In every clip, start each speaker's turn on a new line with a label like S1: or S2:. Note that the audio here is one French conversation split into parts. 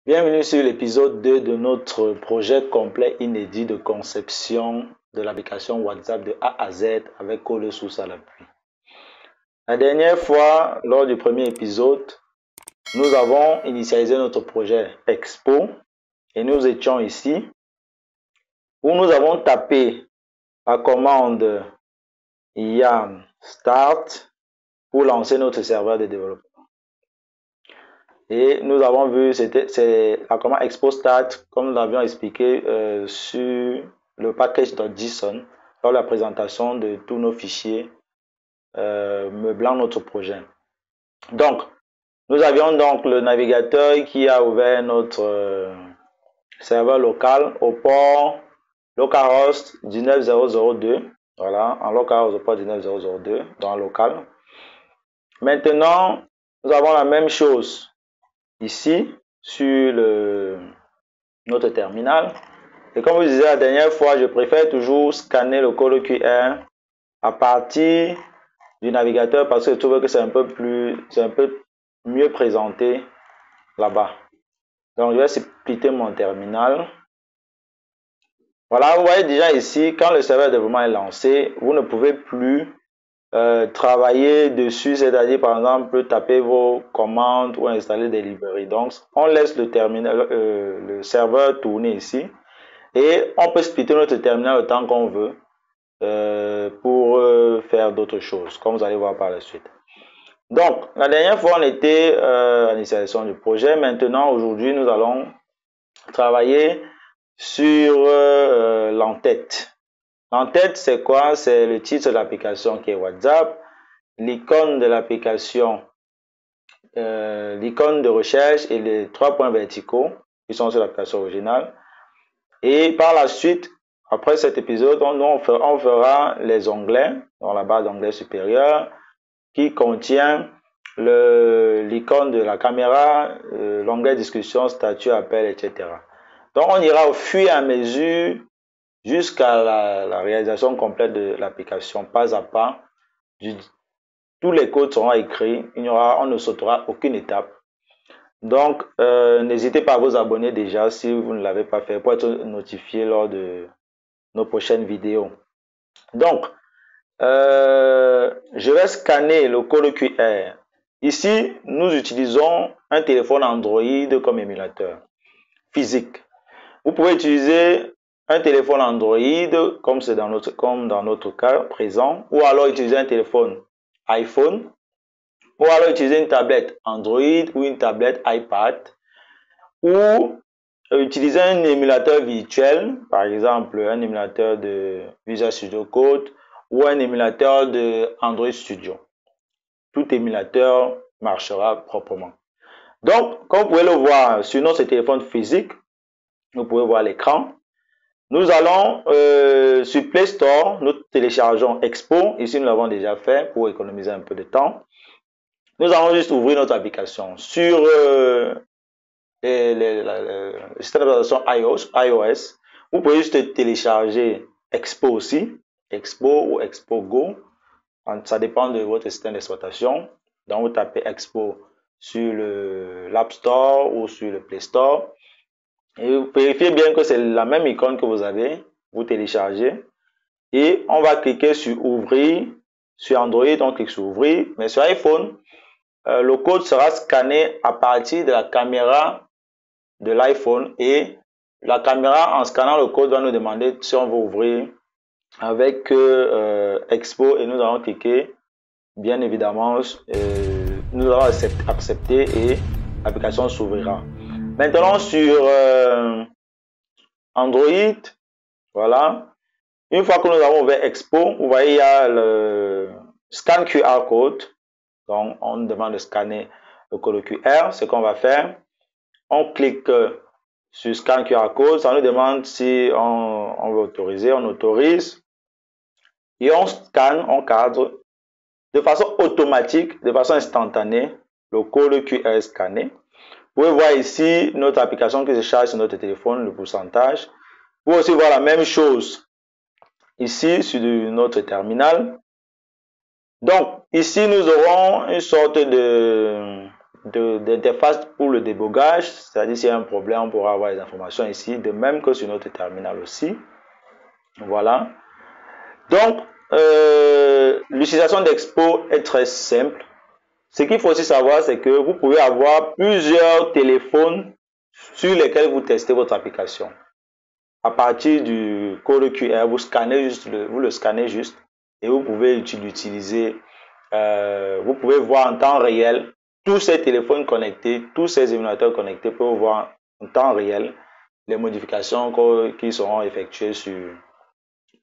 S1: Bienvenue sur l'épisode 2 de notre projet complet inédit de conception de l'application WhatsApp de A à Z avec Code Source à l'appui. La dernière fois, lors du premier épisode, nous avons initialisé notre projet Expo et nous étions ici où nous avons tapé la commande YARN Start pour lancer notre serveur de développement. Et nous avons vu, c'est la commande Expo Start, comme nous l'avions expliqué sur le package.json lors de la présentation de tous nos fichiers meublant notre projet. Donc, nous avions donc le navigateur qui a ouvert notre serveur local au port localhost 19002. Voilà, en localhost au port 19002 dans local. Maintenant, nous avons la même chose ici sur notre terminal. Et comme je disais la dernière fois, je préfère toujours scanner le code QR à partir du navigateur parce que je trouve que c'est un peu mieux présenté là-bas. Donc je vais splitter mon terminal. Voilà, vous voyez déjà ici, quand le serveur de développement est lancé, vous ne pouvez plus travailler dessus, c'est-à-dire par exemple taper vos commandes ou installer des librairies. Donc on laisse le terminal, le serveur tourner ici et on peut splitter notre terminal le temps qu'on veut pour faire d'autres choses, comme vous allez voir par la suite. Donc la dernière fois on était à l'initialisation du projet. Maintenant aujourd'hui nous allons travailler sur l'entête. L'entête, c'est quoi? C'est le titre de l'application qui est WhatsApp, l'icône de l'application, l'icône de recherche et les 3 points verticaux qui sont sur l'application originale. Et par la suite, après cet épisode, on fera les onglets dans la barre d'onglets supérieure qui contient l'icône de la caméra, l'onglet discussion, statut, appel, etc. Donc on ira au fur et à mesure jusqu'à la réalisation complète de l'application, pas à pas. Tous les codes seront écrits, on ne sautera aucune étape. Donc, n'hésitez pas à vous abonner déjà si vous ne l'avez pas fait pour être notifié lors de nos prochaines vidéos. Donc, je vais scanner le code QR. Ici, nous utilisons un téléphone Android comme émulateur physique. Vous pouvez utiliser un téléphone Android comme dans notre cas présent, ou alors utiliser un téléphone iPhone, ou alors utiliser une tablette Android ou une tablette iPad, ou utiliser un émulateur virtuel, par exemple un émulateur de Visual Studio Code ou un émulateur de Android Studio. Tout émulateur marchera proprement. Donc, comme vous pouvez le voir sur notre téléphone physique, vous pouvez voir l'écran. Nous allons sur Play Store, nous téléchargeons Expo. Ici, nous l'avons déjà fait pour économiser un peu de temps. Nous allons juste ouvrir notre application. Sur le système d'exploitation iOS, vous pouvez juste télécharger Expo aussi, Expo ou Expo Go. Ça dépend de votre système d'exploitation. Donc, vous tapez Expo sur l'App Store ou sur le Play Store. Et vous vérifiez bien que c'est la même icône que vous avez, vous téléchargez. Et on va cliquer sur Ouvrir. Sur Android, on clique sur Ouvrir. Mais sur iPhone, le code sera scanné à partir de la caméra de l'iPhone. Et la caméra, en scannant le code, va nous demander si on veut ouvrir avec Expo. Et nous allons cliquer. Bien évidemment, nous allons accepter et l'application s'ouvrira. Maintenant sur Android, voilà. Une fois que nous avons ouvert Expo, vous voyez il y a le scan QR code. Donc on nous demande de scanner le code QR. Ce qu'on va faire, on clique sur scan QR code. Ça nous demande si on veut autoriser. On autorise et on scanne, on cadre de façon automatique, de façon instantanée. Le code QR est scanné. Vous pouvez voir ici notre application qui se charge sur notre téléphone, le pourcentage. Vous pouvez aussi voir la même chose ici sur notre terminal. Donc ici nous aurons une sorte d'interface pour le débogage, c'est-à-dire s'il y a un problème, on pourra avoir les informations ici, de même que sur notre terminal aussi. Voilà. Donc, l'utilisation d'Expo est très simple. Ce qu'il faut aussi savoir, c'est que vous pouvez avoir plusieurs téléphones sur lesquels vous testez votre application. À partir du code QR, vous le scannez juste et vous pouvez l'utiliser. Vous pouvez voir en temps réel tous ces téléphones connectés, tous ces émulateurs connectés peuvent voir en temps réel les modifications qui seront effectuées sur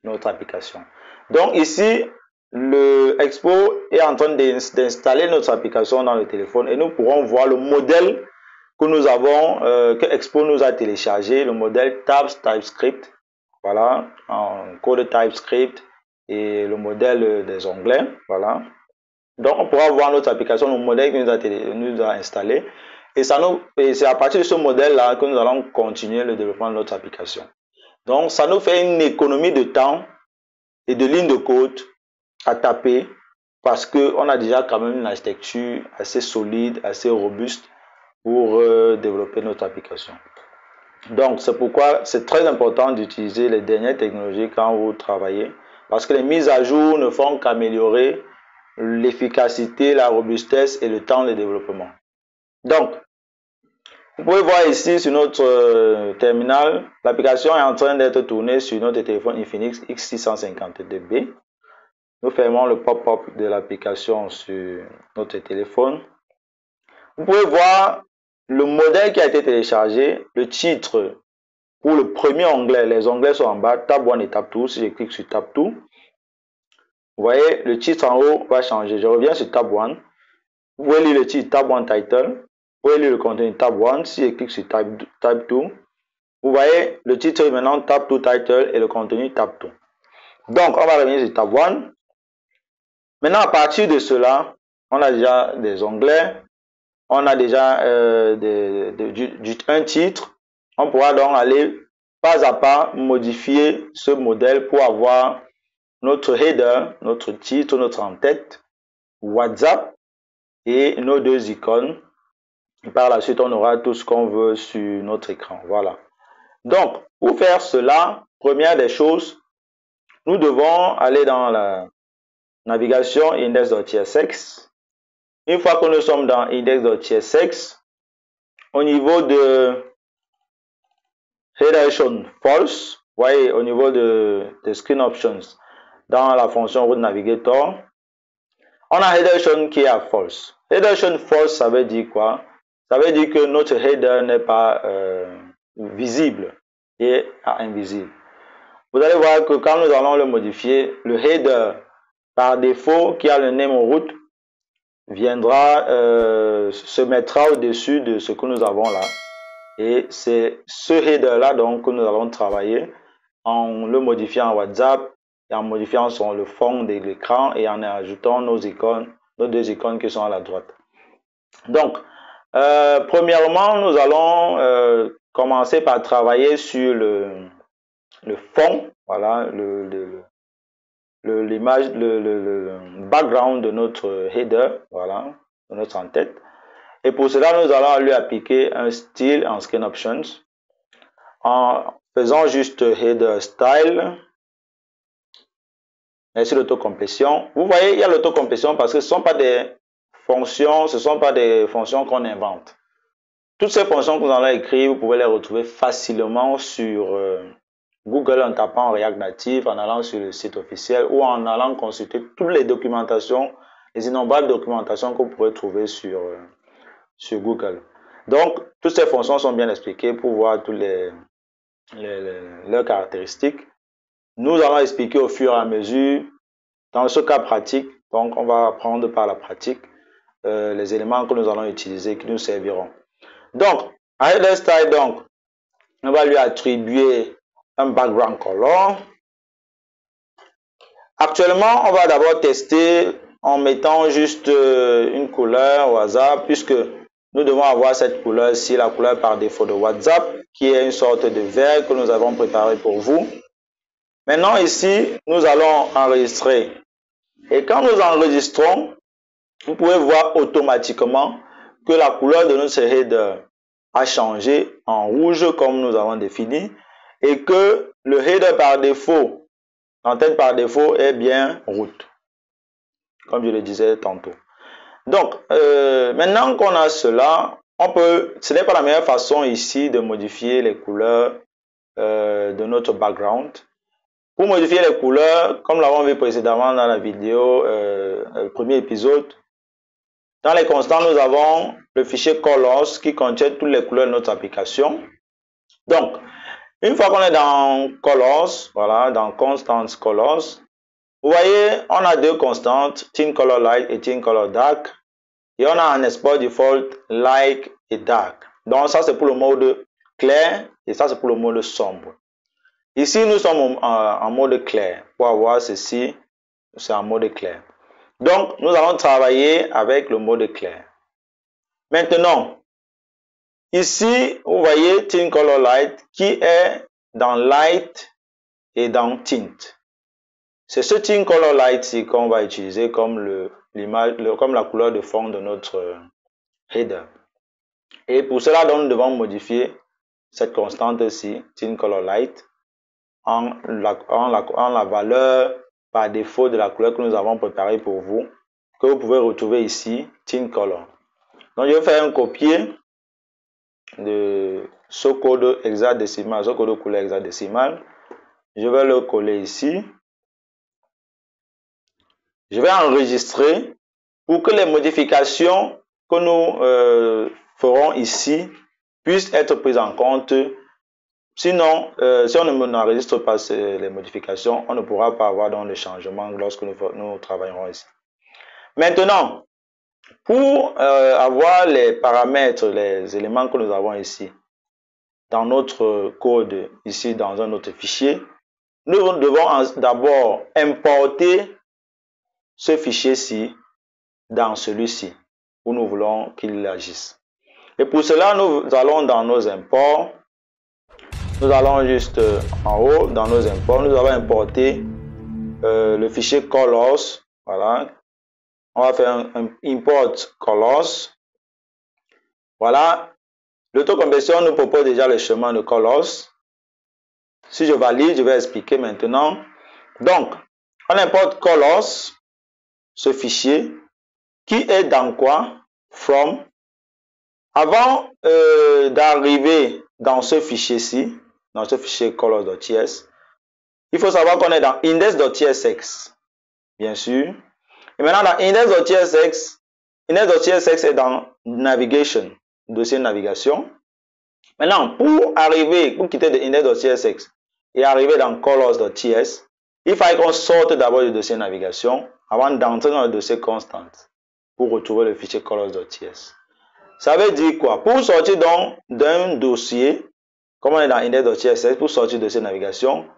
S1: notre application. Donc ici, le Expo est en train d'installer notre application dans le téléphone et nous pourrons voir le modèle que nous avons, que Expo nous a téléchargé, le modèle Tabs TypeScript, voilà, en code TypeScript et le modèle des onglets, voilà. Donc on pourra voir notre application, le modèle qu'il nous a installé et c'est à partir de ce modèle-là que nous allons continuer le développement de notre application. Donc ça nous fait une économie de temps et de lignes de code à taper parce qu'on a déjà quand même une architecture assez solide, assez robuste pour développer notre application. Donc c'est pourquoi c'est très important d'utiliser les dernières technologies quand vous travaillez parce que les mises à jour ne font qu'améliorer l'efficacité, la robustesse et le temps de développement. Donc, vous pouvez voir ici sur notre terminal, l'application est en train d'être tournée sur notre téléphone Infinix X652B. Nous fermons le pop-up de l'application sur notre téléphone. Vous pouvez voir le modèle qui a été téléchargé, le titre pour le premier onglet. Les onglets sont en bas, Tab 1 et Tab 2. Si je clique sur Tab 2, vous voyez, le titre en haut va changer. Je reviens sur Tab 1. Vous pouvez lire le titre Tab 1 Title. Vous pouvez lire le contenu Tab 1. Si je clique sur Tab 2, vous voyez, le titre est maintenant Tab 2 Title et le contenu Tab 2. Donc, on va revenir sur Tab 1. Maintenant, à partir de cela, on a déjà des onglets. On a déjà un titre. On pourra donc aller pas à pas modifier ce modèle pour avoir notre header, notre titre, notre en-tête, WhatsApp et nos deux icônes. Et par la suite, on aura tout ce qu'on veut sur notre écran. Voilà. Donc, pour faire cela, première des choses, nous devons aller dans la navigation index.tsx. Une fois que nous sommes dans index.tsx, au niveau de Redirection False, vous voyez, au niveau de Screen Options, dans la fonction Route Navigator, on a Redirection qui est à False. Redirection False, ça veut dire quoi? Ça veut dire que notre header n'est pas visible et invisible. Vous allez voir que quand nous allons le modifier, le header par défaut qui a le name route viendra, se mettra au-dessus de ce que nous avons là. Et c'est ce header là donc que nous allons travailler en le modifiant en WhatsApp et en modifiant le fond de l'écran et en ajoutant nos icônes, nos deux icônes qui sont à la droite. Donc, premièrement, nous allons commencer par travailler sur le fond, voilà, l'image, le background de notre header, voilà, de notre en-tête. Et pour cela, nous allons lui appliquer un style en Screen Options en faisant juste header style. Merci l'autocomplétion. Vous voyez, il y a l'autocomplétion parce que ce ne sont pas des fonctions, qu'on invente. Toutes ces fonctions que nous allons écrire, vous pouvez les retrouver facilement sur Google en tapant React Native, en allant sur le site officiel ou en allant consulter toutes les documentations, les innombrables documentations que vous pourrez trouver sur Google. Donc, toutes ces fonctions sont bien expliquées pour voir toutes leurs caractéristiques. Nous allons expliquer au fur et à mesure, dans ce cas pratique, donc on va apprendre par la pratique les éléments que nous allons utiliser qui nous serviront. Donc, à header style, donc, on va lui attribuer un background color. Actuellement, on va d'abord tester en mettant juste une couleur au hasard, puisque nous devons avoir cette couleur-ci, la couleur par défaut de WhatsApp, qui est une sorte de vert que nous avons préparé pour vous. Maintenant, ici, nous allons enregistrer. Et quand nous enregistrons, vous pouvez voir automatiquement que la couleur de notre header a changé en rouge comme nous avons défini et que le header par défaut, l'entête par défaut est bien route, comme je le disais tantôt. Donc, maintenant qu'on a cela, ce n'est pas la meilleure façon ici de modifier les couleurs de notre background. Pour modifier les couleurs, comme l'avons vu précédemment dans la vidéo, le premier épisode, dans les constants, nous avons le fichier colors qui contient toutes les couleurs de notre application. Donc, une fois qu'on est dans colors, voilà, dans constants colors, vous voyez, on a deux constantes, thin color light et thin color dark. Et on a un export default light et dark. Donc ça c'est pour le mode clair et ça c'est pour le mode sombre. Ici nous sommes en mode clair. Pour avoir ceci, c'est en mode clair. Donc nous allons travailler avec le mode clair. Maintenant, ici vous voyez thin color light qui est dans light et dans tint. C'est ce thin color light qu'on va utiliser comme comme la couleur de fond de notre header. Et pour cela, donc, nous devons modifier cette constante-ci, thin color light, en la valeur par défaut de la couleur que nous avons préparée pour vous, que vous pouvez retrouver ici, thin color. Donc, je vais faire un copier de ce code hexadécimal, ce code de couleur hexadécimale. Je vais le coller ici. Je vais enregistrer pour que les modifications que nous ferons ici puissent être prises en compte. Sinon, si on n'enregistre pas les modifications, on ne pourra pas avoir donc le changement lorsque nous travaillerons ici. Maintenant, pour avoir les paramètres, les éléments que nous avons ici, dans notre code, ici dans un autre fichier, nous devons d'abord importer ce fichier-ci dans celui-ci, où nous voulons qu'il agisse. Et pour cela, nous allons dans nos imports. Nous allons juste en haut, dans nos imports, nous allons importer le fichier colors. Voilà. On va faire un import colors. Voilà. L'autocomplétion nous propose déjà le chemin de colors. Si je valide, je vais expliquer maintenant. Donc, on importe colors, ce fichier, qui est dans quoi? From. Avant d'arriver dans ce fichier-ci, dans ce fichier colors.ts, il faut savoir qu'on est dans index.tsx, bien sûr. Et maintenant, dans index.tsx, index.tsx est dans navigation, dossier navigation. Maintenant, pour quitter de index.tsx et arriver dans colors.ts, il fallait qu'on sorte d'abord du dossier navigation avant d'entrer dans le dossier constant pour retrouver le fichier colors.ts. Ça veut dire quoi? Pour sortir donc d'un dossier, comme on est dans index.tsx, pour sortir de cette navigation,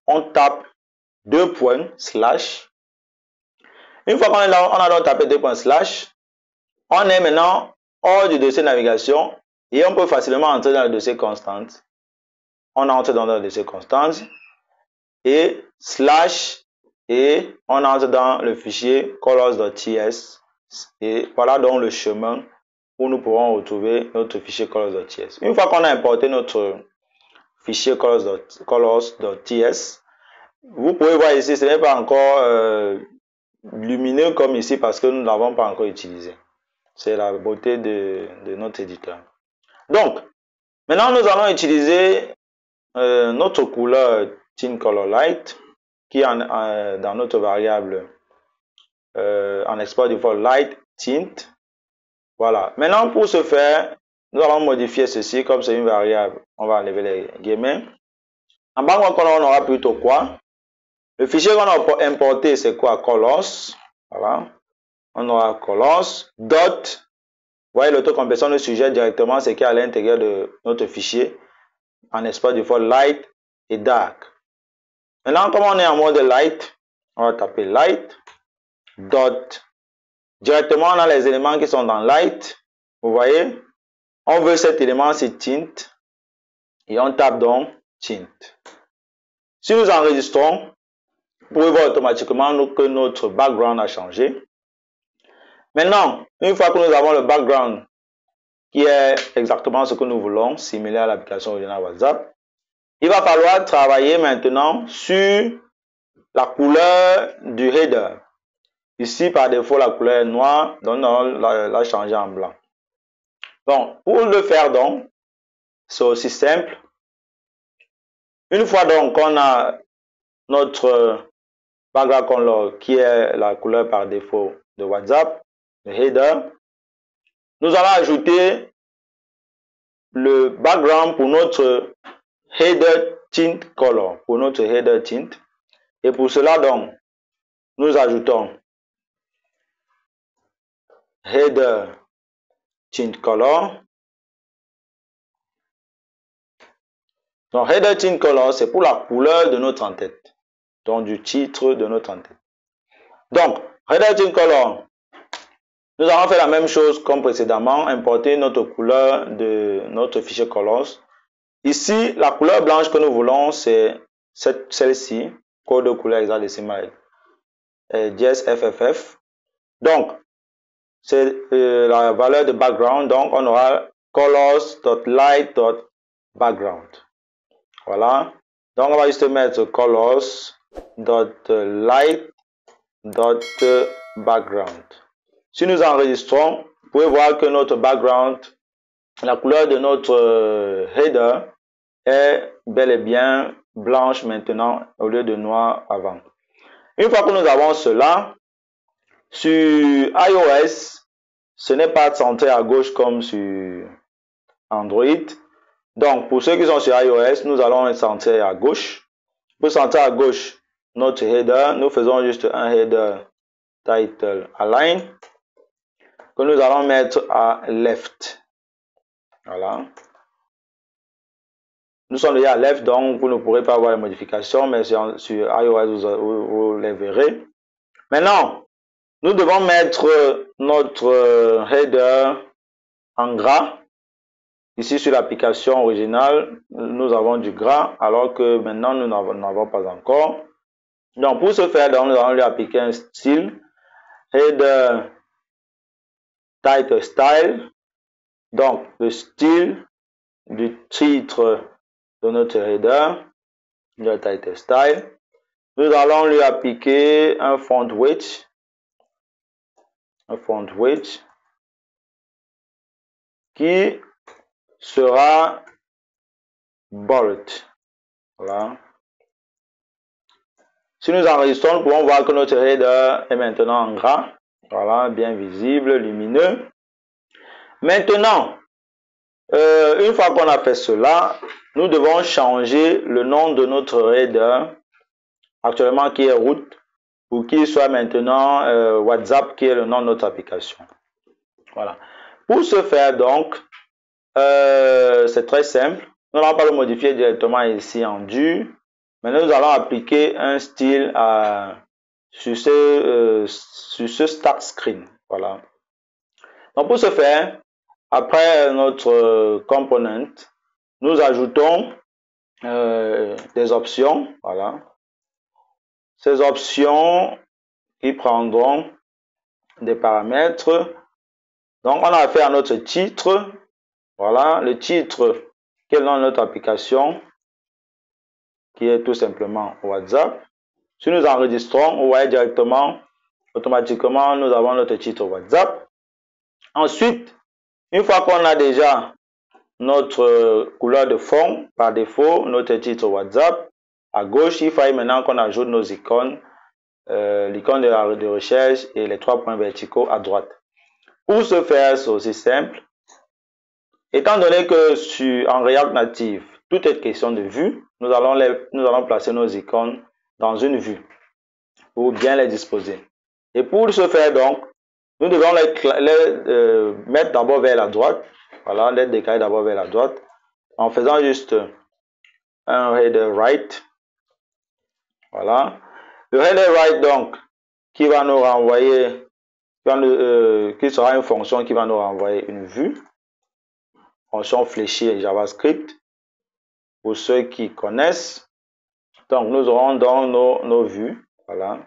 S1: on tape deux points slash. Une fois qu'on est là, on a donc tapé deux points slash, on est maintenant hors du dossier navigation et on peut facilement entrer dans le dossier constant. On entre dans le dossier constant et slash et on entre dans le fichier colors.ts et voilà donc le chemin où nous pourrons retrouver notre fichier colors.ts. Une fois qu'on a importé notre fichier colors.ts, vous pouvez voir ici, ce n'est pas encore lumineux comme ici parce que nous ne l'avons pas encore utilisé. C'est la beauté de notre éditeur. Donc, maintenant nous allons utiliser notre couleur thin color light qui est dans notre variable en export default light tint. Voilà. Maintenant, pour ce faire, nous allons modifier ceci comme c'est une variable. On va enlever les guillemets. En bas, on aura plutôt quoi? Le fichier qu'on a importé, c'est quoi? Colors. Voilà. On aura colors. Dot. Vous voyez, l'autocomplétion nous suggère directement ce qui est à l'intérieur de notre fichier en export default light et dark. Maintenant, comme on est en mode light, on va taper light. Dot. Directement, on a les éléments qui sont dans light. Vous voyez, on veut cet élément, c'est tint. Et on tape donc tint. Si nous enregistrons, vous pouvez voir automatiquement que notre background a changé. Maintenant, une fois que nous avons le background qui est exactement ce que nous voulons, similaire à l'application originale WhatsApp. Il va falloir travailler maintenant sur la couleur du header. Ici, par défaut, la couleur est noire, donc on la changer en blanc. Donc, pour le faire, donc, c'est aussi simple. Une fois donc qu'on a notre background color qui est la couleur par défaut de WhatsApp, le header, nous allons ajouter le background pour notre header tint color, pour notre header tint. Et pour cela, donc, nous ajoutons header tint color. Donc, header tint color, c'est pour la couleur de notre en-tête, donc du titre de notre en-tête. Donc, header tint color, nous allons faire la même chose comme précédemment, importer notre couleur de notre fichier colors. Ici, la couleur blanche que nous voulons, c'est celle-ci, code de couleur hexadécimal FFF. Donc, c'est la valeur de background. Donc, on aura colors.light.background. Voilà. Donc, on va juste mettre colors.light.background. Si nous enregistrons, vous pouvez voir que notre background, la couleur de notre header est bel et bien blanche maintenant au lieu de noir avant. Une fois que nous avons cela, sur iOS, ce n'est pas centré à gauche comme sur Android. Donc, pour ceux qui sont sur iOS, nous allons centrer à gauche. Pour centrer à gauche notre header, nous faisons juste un header title align que nous allons mettre à left. Voilà. Nous sommes déjà à left, donc vous ne pourrez pas voir les modifications, mais sur iOS, vous les verrez. Maintenant, nous devons mettre notre header en gras. Ici, sur l'application originale, nous avons du gras, alors que maintenant, nous n'en avons pas encore. Donc, pour ce faire, nous allons lui appliquer un style, header title style. Donc, le style du titre de notre header, le title style. Nous allons lui appliquer un font weight. Qui sera bold. Voilà. Si nous enregistrons, nous pouvons voir que notre header est maintenant en gras. Voilà, bien visible, lumineux. Maintenant, une fois qu'on a fait cela, nous devons changer le nom de notre header, actuellement qui est root, pour qu'il soit maintenant WhatsApp, qui est le nom de notre application. Voilà. Pour ce faire, donc, c'est très simple. Nous n'allons pas le modifier directement ici en dur, mais nous allons appliquer un style sur ce start screen. Voilà. Donc, pour ce faire, après notre component, nous ajoutons des options. Voilà. Ces options qui prendront des paramètres. Donc, on a affaire à notre titre. Voilà, le titre qui est dans notre application, qui est tout simplement WhatsApp. Si nous enregistrons, vous voyez directement, automatiquement, nous avons notre titre WhatsApp. Ensuite, une fois qu'on a déjà notre couleur de fond, par défaut, notre titre WhatsApp, à gauche, il faut maintenant qu'on ajoute nos icônes, l'icône de recherche et les 3 points verticaux à droite. Pour ce faire, c'est aussi simple. Étant donné que en React Native, tout est question de vue, nous allons placer nos icônes dans une vue pour bien les disposer. Et pour ce faire donc, nous devons les mettre d'abord vers la droite. Voilà, les décaler d'abord vers la droite en faisant juste un header right. Voilà. Le header right donc qui va nous renvoyer, qui sera une fonction qui va nous renvoyer une vue. Fonction fléchée JavaScript pour ceux qui connaissent. Donc nous aurons dans nos vues. Voilà.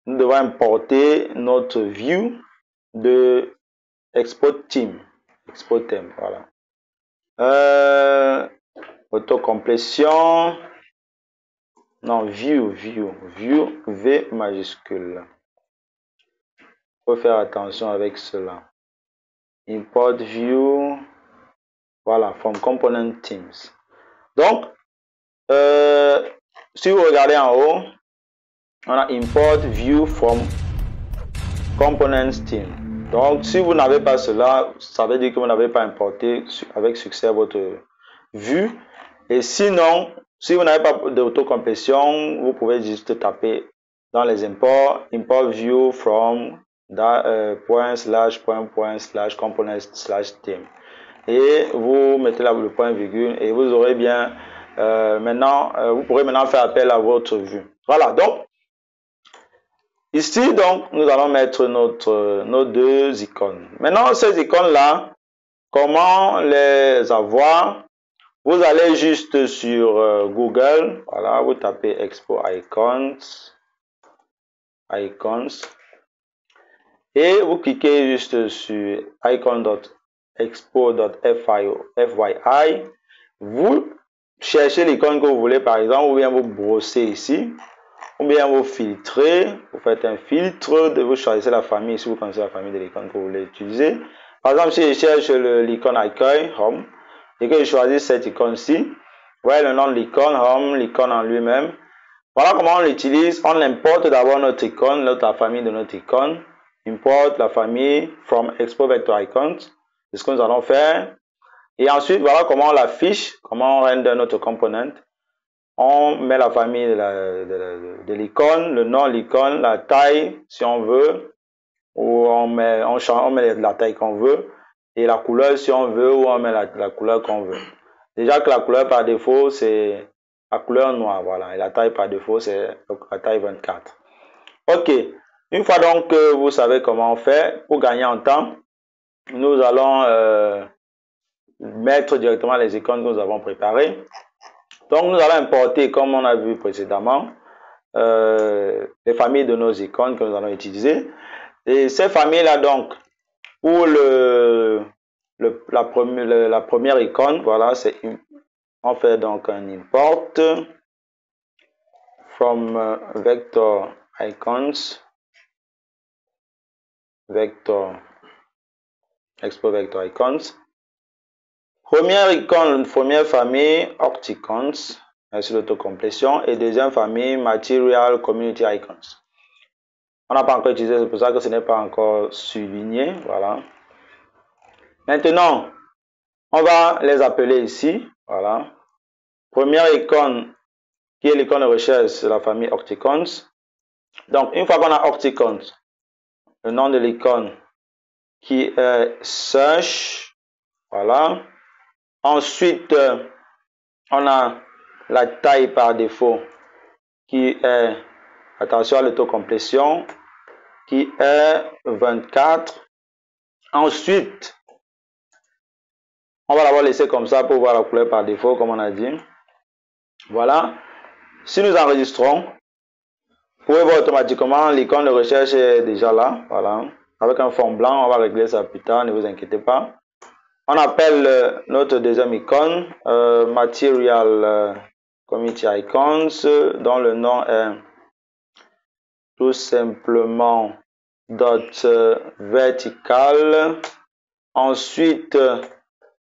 S1: Nous devons importer notre view. de export theme. Voilà. Autocomplétion. Non, view, V majuscule. Faut faire attention avec cela. Import view. Voilà, from component themes. Donc, si vous regardez en haut, on a import view from components theme. Donc, si vous n'avez pas cela, ça veut dire que vous n'avez pas importé avec succès votre vue. Et sinon, si vous n'avez pas d'autocomplétion, vous pouvez juste taper dans les imports, import view from ././components/theme. Et vous mettez là le point virgule et vous aurez bien vous pourrez maintenant faire appel à votre vue. Voilà, donc ici, donc, nous allons mettre nos deux icônes. Maintenant, ces icônes-là, comment les avoir? Vous allez juste sur Google, voilà, vous tapez Expo Icons, et vous cliquez juste sur icon.expo.fyi. Vous cherchez l'icône que vous voulez, par exemple, ou bien vous brossez ici, ou bien vous filtrez, vous faites un filtre, vous choisissez la famille, si vous connaissez la famille de l'icône que vous voulez utiliser. Par exemple, si je cherche l'icône accueil, home, et que je choisis cette icône-ci, vous voyez le nom de l'icône, home, l'icône en lui-même. Voilà comment on l'utilise. On importe d'abord notre icône, la famille de notre icône. Import la famille from Expo Vector Icons. C'est ce que nous allons faire. Et ensuite, voilà comment on l'affiche, comment on render notre component. On met la famille de l'icône, le nom de l'icône, la taille si on veut, ou on met la taille qu'on veut, et la couleur si on veut, ou on met la couleur qu'on veut. Déjà que la couleur par défaut, c'est la couleur noire, voilà, et la taille par défaut, c'est la taille 24. Ok, une fois donc que vous savez comment on fait, pour gagner en temps, nous allons mettre directement les icônes que nous avons préparées. Donc, nous allons importer, comme on a vu précédemment, les familles de nos icônes que nous allons utiliser. Et ces familles-là, donc, pour la première icône, voilà, on fait donc un import from vector icons, expo vector icons. Première icône, première famille, Octicons, sur l'autocomplétion, et deuxième famille, Material Community Icons. On n'a pas encore utilisé, c'est pour ça que ce n'est pas encore souligné, voilà. Maintenant, on va les appeler ici, voilà. Première icône, qui est l'icône de recherche, c'est la famille Octicons. Donc, une fois qu'on a Octicons, le nom de l'icône qui est Search, voilà. Ensuite, on a la taille par défaut qui est, attention à l'autocomplétion, qui est 24. Ensuite, on va l'avoir laissé comme ça pour voir la couleur par défaut, comme on a dit. Voilà. Si nous enregistrons, vous pouvez voir automatiquement l'icône de recherche est déjà là. Voilà. Avec un fond blanc, on va régler ça plus tard, ne vous inquiétez pas. On appelle notre deuxième icône Material Community Icons, dont le nom est tout simplement .vertical. Ensuite,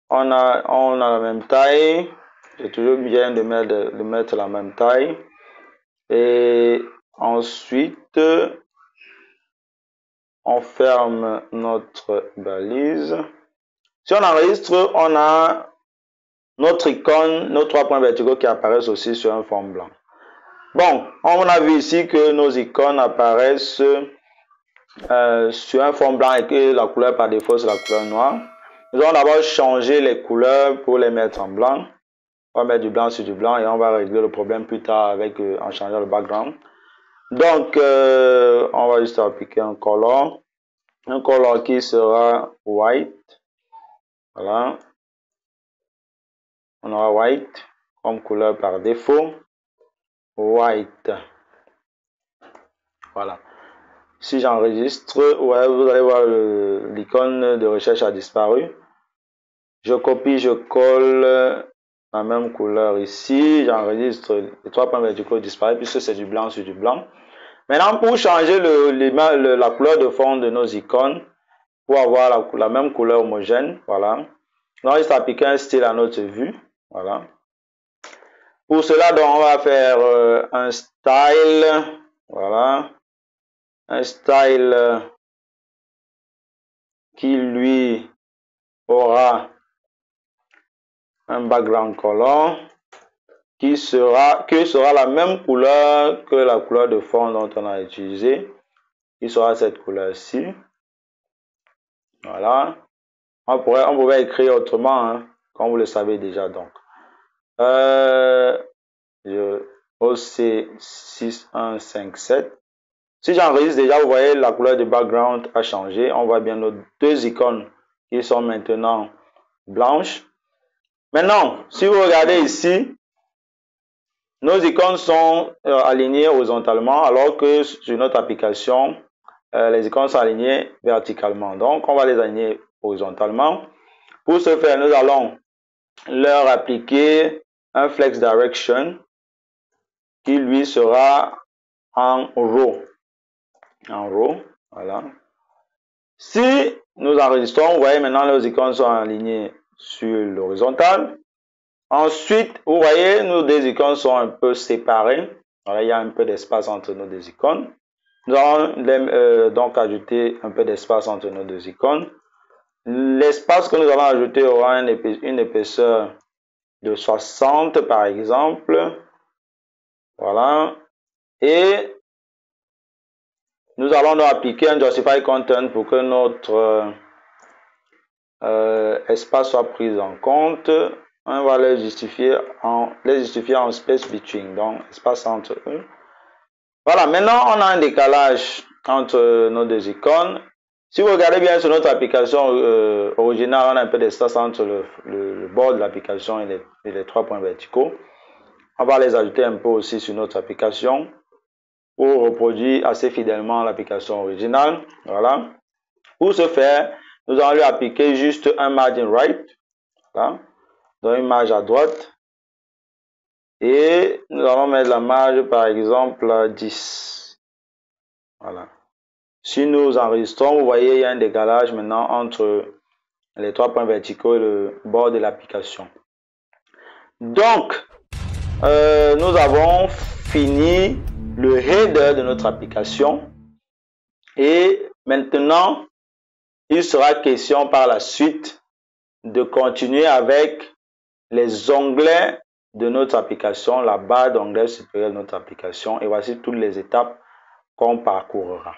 S1: on a la même taille. C'est toujours bien de mettre la même taille. Et ensuite, on ferme notre balise. Si on enregistre, on a notre icône, nos 3 points verticaux qui apparaissent aussi sur un fond blanc. Bon, on a vu ici que nos icônes apparaissent sur un fond blanc et que la couleur par défaut c'est la couleur noire. Nous allons d'abord changer les couleurs pour les mettre en blanc. On va mettre du blanc sur du blanc et on va régler le problème plus tard en changeant le background. Donc, on va juste appliquer un color qui sera white. Voilà. On aura white comme couleur par défaut. White. Voilà. Si j'enregistre, ouais, vous allez voir l'icône de recherche a disparu. Je copie, je colle la même couleur ici. J'enregistre, les 3 points verticaux disparaissent puisque c'est du blanc sur du blanc. Maintenant, pour changer la couleur de fond de nos icônes, pour avoir la même couleur homogène, voilà. On va juste appliquer un style à notre vue, voilà. Pour cela, donc, on va faire un style, voilà. Un style qui, lui, aura un background color que sera la même couleur que la couleur de fond dont on a utilisé, qui sera cette couleur-ci. Voilà. On pourrait écrire autrement, hein, comme vous le savez déjà. Donc, OC6157. Si j'enregistre déjà, vous voyez la couleur de background a changé. On voit bien nos 2 icônes qui sont maintenant blanches. Maintenant, si vous regardez ici, nos icônes sont alignées horizontalement, alors que sur notre application, les icônes sont alignées verticalement. Donc, on va les aligner horizontalement. Pour ce faire, nous allons leur appliquer un flex direction qui lui sera en row. En row, voilà. Si nous enregistrons, vous voyez maintenant nos icônes sont alignées sur l'horizontale. Ensuite, vous voyez, nos 2 icônes sont un peu séparées. Voilà, il y a un peu d'espace entre nos 2 icônes. Nous allons donc ajouter un peu d'espace entre nos 2 icônes. L'espace que nous allons ajouter aura une épaisseur de 60 par exemple. Voilà. Et nous allons donc appliquer un Justify Content pour que notre espace soit pris en compte. On va les justifier en space between, donc espace entre eux. Voilà, maintenant on a un décalage entre nos 2 icônes. Si vous regardez bien sur notre application originale, on a un peu d'espace entre le bord de l'application et les 3 points verticaux. On va les ajouter un peu aussi sur notre application pour reproduire assez fidèlement l'application originale. Voilà. Pour ce faire, nous allons lui appliquer juste un margin right. Voilà. Donc une marge à droite. Et nous allons mettre la marge par exemple à 10. Voilà. Si nous enregistrons, vous voyez, il y a un décalage maintenant entre les 3 points verticaux et le bord de l'application. Donc, nous avons fini le header de notre application. Et maintenant, il sera question par la suite de continuer avec les onglets de notre application, la barre d'onglet supérieure de notre application. Et voici toutes les étapes qu'on parcourra.